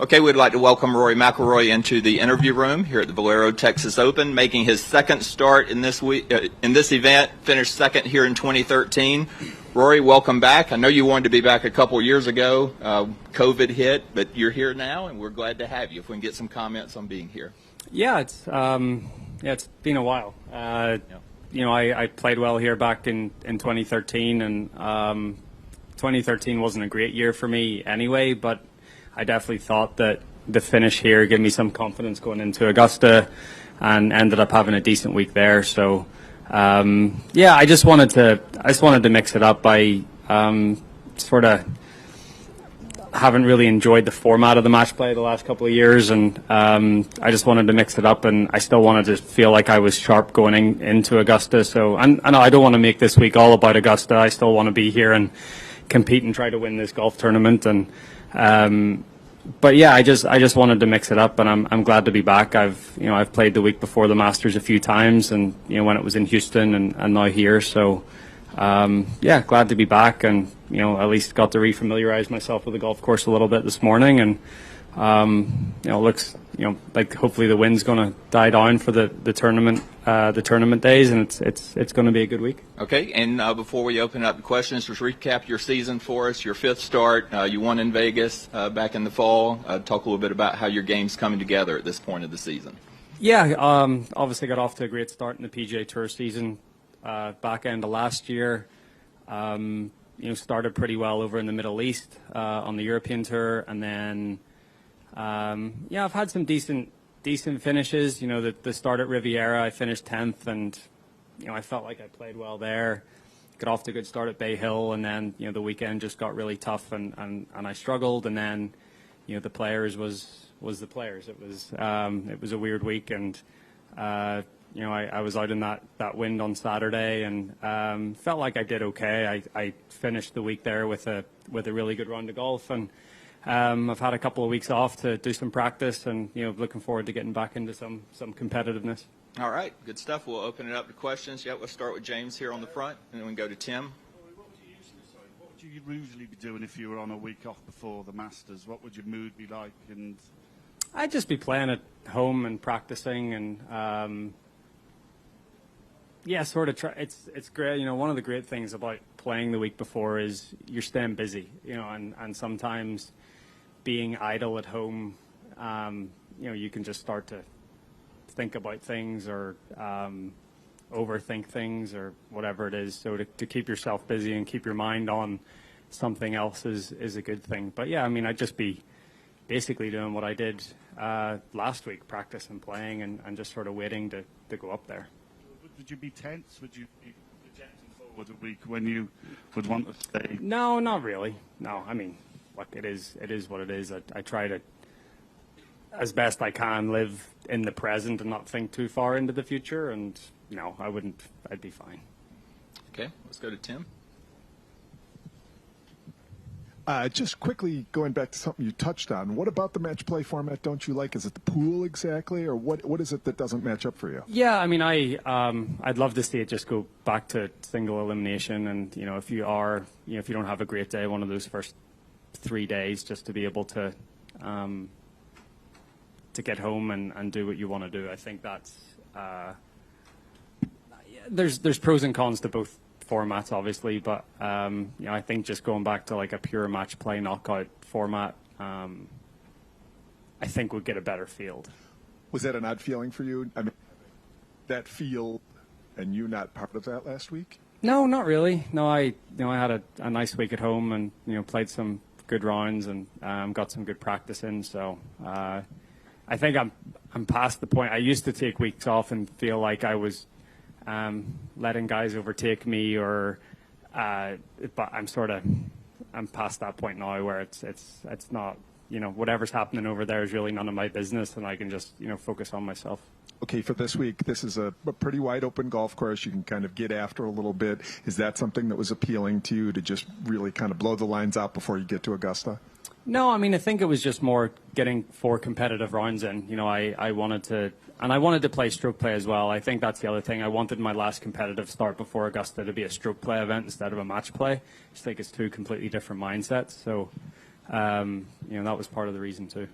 Okay, we'd like to welcome Rory McIlroy into the interview room here at the Valero Texas Open, making his second start in this event, finished second here in 2013. Rory, welcome back. I know you wanted to be back a couple years ago. COVID hit, but you're here now, and we're glad to have you. If we can get some comments on being here. Yeah, it's been a while. You know, I played well here back in 2013, and 2013 wasn't a great year for me anyway, but I definitely thought that the finish here gave me some confidence going into Augusta, and ended up having a decent week there. So yeah, I just wanted to mix it up. I sort of haven't really enjoyed the format of the match play the last couple of years, and I just wanted to mix it up, and I still wanted to feel like I was sharp going into Augusta. So and I don't want to make this week all about Augusta. I still want to be here and compete and try to win this golf tournament. And but yeah, I just wanted to mix it up, and I'm glad to be back. I've played the week before the Masters a few times, and when it was in Houston, and now here. So yeah, glad to be back, and at least got to refamiliarize myself with the golf course a little bit this morning, and it looks like hopefully the wind's going to die down for the tournament days, and it's going to be a good week. Okay, and before we open up the questions, just recap your season for us. Your fifth start, you won in Vegas back in the fall. Talk a little bit about how your game's coming together at this point of the season. Yeah, obviously got off to a great start in the PGA Tour season back end of last year. Started pretty well over in the Middle East on the European Tour, and then I've had some decent finishes. The start at Riviera, I finished 10th, and I felt like I played well there. Got off to a good start at Bay Hill, and then the weekend just got really tough, and I struggled. And then the Players was the Players. It was a weird week, and I was out in that wind on Saturday, and felt like I did okay. I finished the week there with a really good round of golf, and I've had a couple of weeks off to do some practice, and looking forward to getting back into some competitiveness. All right, good stuff. We'll open it up to questions. Yeah, we'll start with James here on the front, and then we can go to Tim. What would you usually be doing if you were on a week off before the Masters? What would your mood be like? And I'd just be playing at home and practicing, and yeah, sort of try. It's great. One of the great things about playing the week before is you're staying busy. And sometimes being idle at home, you can just start to think about things, or overthink things, or whatever it is. So to keep yourself busy and keep your mind on something else is a good thing. But yeah, I'd just be basically doing what I did last week, practice and playing, and just sort of waiting to go up there. Would you be tense? Would you be projecting forward a week when you would want to stay? No, not really. No, look, it is what it is. I try to, as best I can, live in the present and not think too far into the future. And no, I wouldn't. I'd be fine. Okay, let's go to Tim. Just quickly going back to something you touched on, what about the match play format don't you like? Is it the pool exactly, or what is it that doesn't match up for you? Yeah, I'd love to see it just go back to single elimination, and if you don't have a great day one of those first 3 days, just to be able to get home and do what you want to do. I think that's there's pros and cons to both formats, obviously, but I think just going back to like a pure match play knockout format, I think would get a better field. Was that an odd feeling for you? That field, and you not part of that last week? No, not really. No, I had a nice week at home, and played some good rounds, and got some good practice in. So I think I'm past the point. I used to take weeks off and feel like I was letting guys overtake me, but I'm past that point now where it's not, whatever's happening over there is really none of my business, and I can just focus on myself. Okay, for this week, this is a pretty wide open golf course. You can kind of get after a little bit. Is that something that was appealing to you, to just really kind of blow the lines out before you get to Augusta? No, I think it was just more getting 4 competitive rounds in. I wanted to play stroke play as well. I think that's the other thing. I wanted my last competitive start before Augusta to be a stroke play event instead of a match play. I just think it's 2 completely different mindsets. So, that was part of the reason too.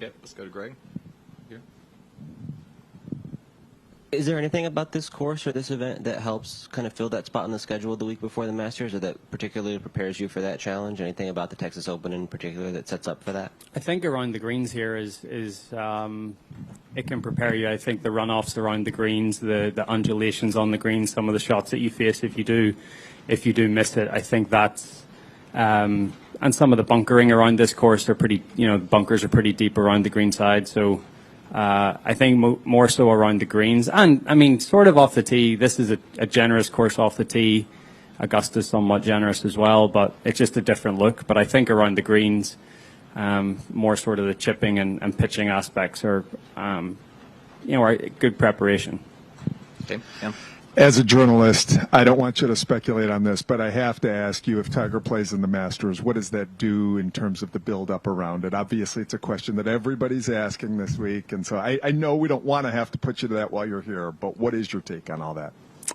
Yep, let's go to Greg. Here. Is there anything about this course or this event that helps kind of fill that spot on the schedule the week before the Masters, or that particularly prepares you for that challenge? Anything about the Texas Open in particular that sets up for that? I think around the greens here is it can prepare you. I think the runoffs around the greens, the undulations on the greens, some of the shots that you face if you do miss it. I think that's and some of the bunkering around this course are pretty. Bunkers are pretty deep around the green side, so. I think more so around the greens. And, I mean, sort of off the tee, this is a generous course off the tee. Augusta's somewhat generous as well, but it's just a different look. But I think around the greens, more sort of the chipping and pitching aspects are good preparation. Okay, yeah. As a journalist, I don't want you to speculate on this, but I have to ask you, if Tiger plays in the Masters, what does that do in terms of the build-up around it? Obviously, it's a question that everybody's asking this week, and so I know we don't want to have to put you to that while you're here, but what is your take on all that?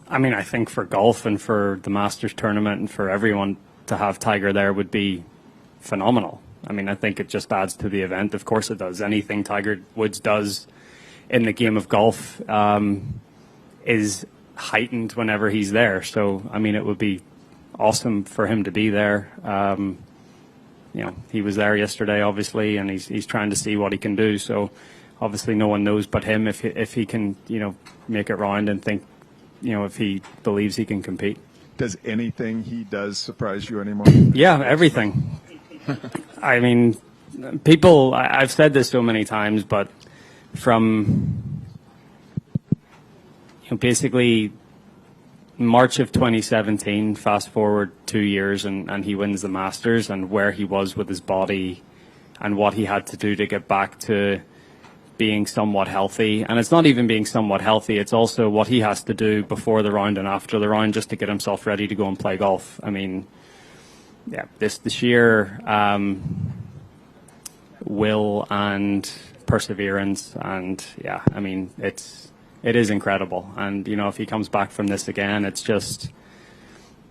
I mean, I think for golf and for the Masters tournament and for everyone to have Tiger there would be phenomenal. I mean, I think it just adds to the event. Of course it does. Anything Tiger Woods does in the game of golf is heightened whenever he's there. So, I mean, it would be awesome for him to be there. He was there yesterday, obviously, and he's trying to see what he can do. So, obviously, no one knows but him if he can, make it round and think, if he believes he can compete. Does anything he does surprise you anymore? Yeah, everything. I mean, I've said this so many times, but from basically March of 2017, fast forward 2 years, and he wins the Masters, and where he was with his body and what he had to do to get back to being somewhat healthy. And it's not even being somewhat healthy, it's also what he has to do before the round and after the round just to get himself ready to go and play golf. I mean, yeah, the sheer will and perseverance, and yeah, I mean, it is incredible. And, if he comes back from this again, it's just,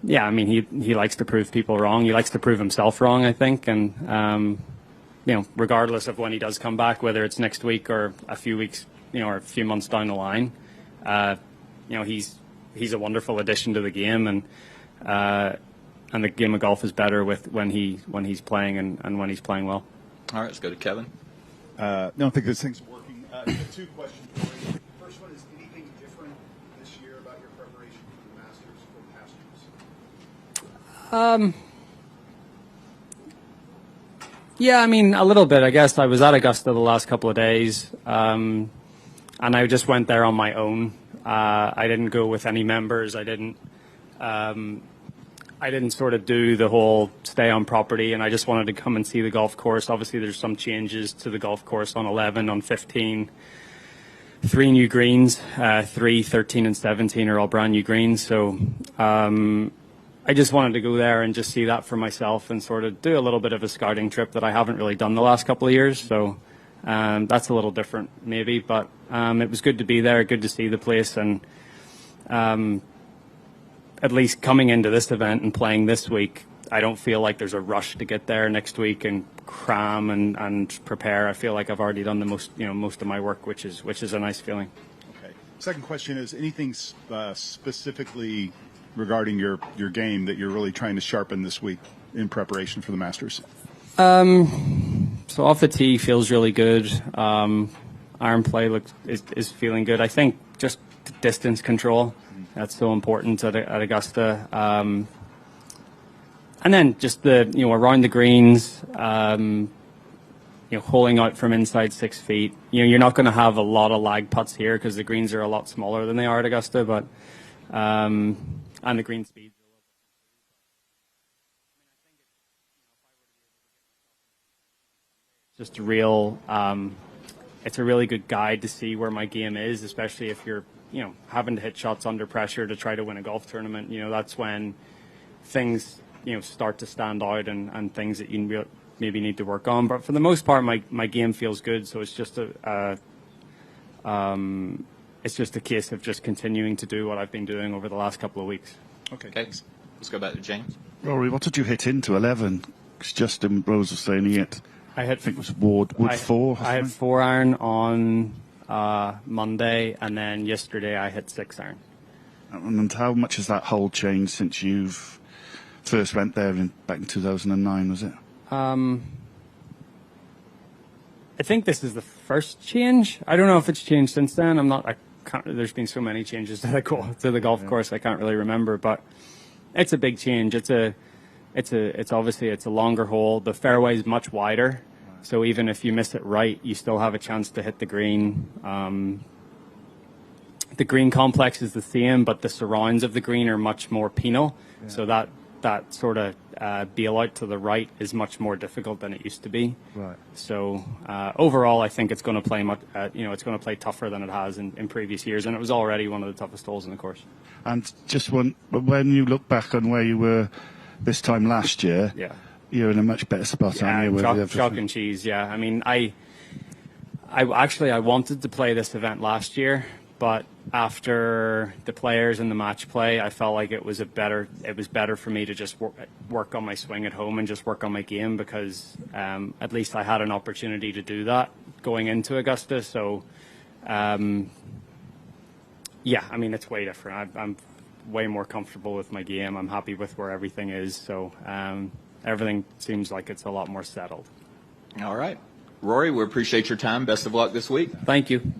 yeah, I mean, he likes to prove people wrong. He likes to prove himself wrong, I think. And, regardless of when he does come back, whether it's next week or a few weeks, or a few months down the line, he's a wonderful addition to the game. And the game of golf is better when he's playing and when he's playing well. All right, let's go to Kevin. I don't think this thing's working. Two questions for you. First one is, anything different this year about your preparation for the Masters from past years? Yeah, I mean, a little bit, I guess. I was at Augusta the last couple of days, and I just went there on my own. I didn't go with any members. I didn't sort of do the whole stay on property, and I just wanted to come and see the golf course. Obviously, there's some changes to the golf course on 11, on 15. 3 new greens, 3, 13, and 17 are all brand new greens. So I just wanted to go there and just see that for myself and sort of do a little bit of a scouting trip that I haven't really done the last couple of years. So that's a little different maybe, but it was good to be there, good to see the place, and at least coming into this event and playing this week, I don't feel like there's a rush to get there next week and cram and prepare. I feel like I've already done the most of my work, which is a nice feeling. Okay. Second question is, anything specifically regarding your game that you're really trying to sharpen this week in preparation for the Masters? So off the tee feels really good. Iron play is feeling good. I think just distance control, that's so important at Augusta. And then just around the greens, holing out from inside 6 feet. You're not going to have a lot of lag putts here because the greens are a lot smaller than they are at Augusta, but and the green speeds are a little bit. Just it's a really good guide to see where my game is, especially if you're having to hit shots under pressure to try to win a golf tournament. That's when things start to stand out and things that you maybe need to work on. But for the most part, my game feels good. So it's just a case of just continuing to do what I've been doing over the last couple of weeks. Okay. Let's go back to James. Rory, what did you hit into 11? 'Cause Justin Rose was saying he hit I think it was Wood 4. I had 4 iron on Monday, and then yesterday I hit 6 iron. And how much has that hole changed since you've first went there back in 2009, was it? I think this is the first change. I don't know if it's changed since then. There's been so many changes to the golf course, I can't really remember. But it's a big change. It's obviously a longer hole. The fairway is much wider, so even if you miss it right, you still have a chance to hit the green. The green complex is the same, but the surrounds of the green are much more penal. Yeah. So that sort of bailout to the right is much more difficult than it used to be. Right. So overall, I think it's going to play it's going to play tougher than it has in previous years, and it was already one of the toughest holes in the course. And just when you look back on where you were this time last year, yeah, you're in a much better spot, aren't you? Chalk and cheese. Yeah, I mean, I wanted to play this event last year, but after the players and the match play, I felt like it was better for me to just work on my swing at home and just work on my game, because at least I had an opportunity to do that going into Augusta. So, yeah, I mean, it's way different. I'm way more comfortable with my game. I'm happy with where everything is. So everything seems like it's a lot more settled. All right. Rory, we appreciate your time. Best of luck this week. Thank you.